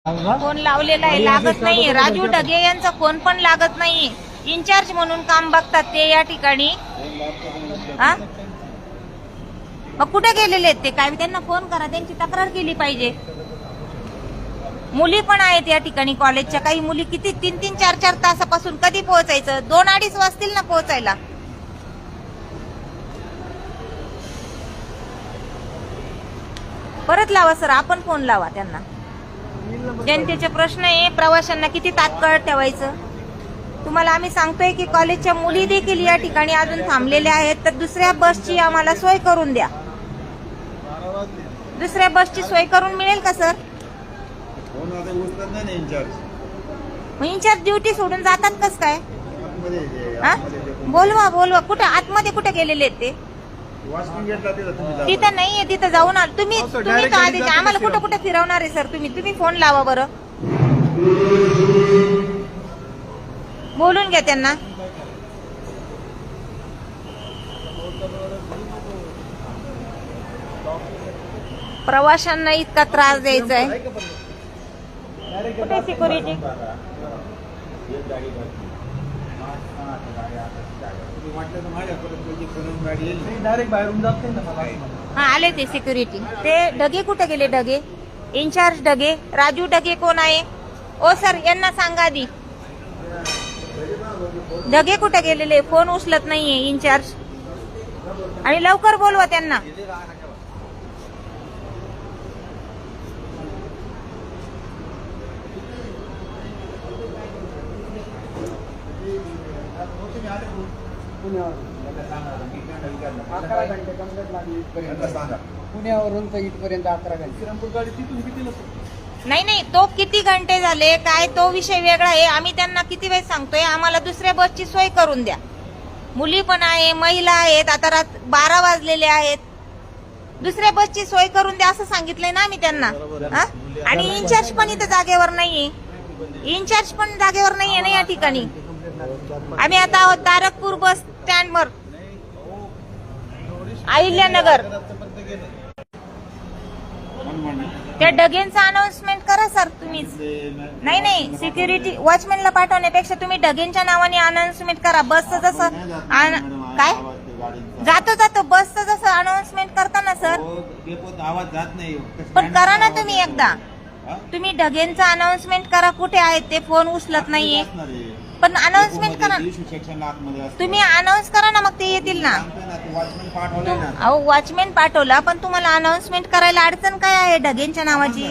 Phone लावलेला आहे, लागत नाही. राजू ढगे यांचा फोन पण लागत नाही. इन्चार्ज म्हणून काम बघतात ते या ठिकाणी. मग कुठे गेलेले आहेत ते? काय त्यांना फोन करा, त्यांची तक्रार केली पाहिजे. मुली पण आहेत या ठिकाणी कॉलेजच्या. काही मुली किती 3-3, 4-4 तासापासून कधी पोहोचायचं? 2-2:30 वाजतील ना पोहोचायला. परत लावा सर, आपण फोन लावा त्यांना. जनतेचे प्रश्न आहे, प्रवाशांना किती तात्काळ ठेवायचं. तुम्हाला आम्ही सांगतोय की कॉलेजच्या मुली देखील या ठिकाणी अजून थांबलेल्या आहेत, तर दुसऱ्या बसची आम्हाला सोय करून द्या. दुसऱ्या बसची सोय करून मिळेल का सर? मग इन्चार्ज ड्युटी सोडून जातात कस काय? बोलवा. कुठे आतमध्ये कुठे गेलेले आहेत ते? तिथं नाहीये, तिथं जाऊन आलो. तुम्ही तर आधी आम्हाला कुठं कुठे फिरवणार आहे सर? तुम्ही फोन लावा बरं, बोलून घ्या त्यांना. प्रवाशांना इतका त्रास द्यायचा आहे. कुठे सिक्युरिटी? हा, आले ते सिक्युरिटी. ते ढगे कुठे गेले? ढगे इन्चार्ज ढगे, राजू ढगे कोण आहे? ओ सर, यांना सांगा आधी. ढगे कुठे गेलेले? फोन उचलत नाहीये इन्चार्ज. आणि लवकर बोलवा त्यांना. पुण्यावरून तर इथपर्यंत 11 घंटे. नाही, तो किती घंटे झाले काय तो विषय वेगळा आहे. आम्ही त्यांना किती वेळ सांगतोय, आम्हाला दुसऱ्या बसची सोय करून द्या. मुली पण आहे, महिला आहेत. आता 12 वाजलेले आहेत. दुसऱ्या बसची सोय करून द्या असं सांगितलंय ना आम्ही त्यांना. आणि इन्चार्ज पण इथं जागेवर नाहीये. इन्चार्ज पण जागेवर नाहीये ना या ठिकाणी. आम्ही आता आहोत तारकपूर बस स्टँडवर, अहिल्यानगर. त्या डगेंचा अनाउन्समेंट करा सर तुम्हीच. नाही, सिक्युरिटी वॉचमॅनला पाठवण्यापेक्षा तुम्ही डगेंच्या नावाने अनाउन्समेंट करा. बसचं जसं काय जातो बसचं जसं अनाउन्समेंट करता ना सर, आवाज जात नाही. पण करा ना तुम्ही एकदा. तुम्ही ढगेंचं अनाउन्समेंट करा, कुठे आहेत ते? फोन उचलत नाहीये. पण अनाउन्समेंट करा तुम्ही, अनाउन्स करा ना, मग ते येतील ना. अहो, वॉचमॅन पाठवला, पण तुम्हाला अनाउन्समेंट करायला अडचण काय आहे ढगेंच्या नावाची?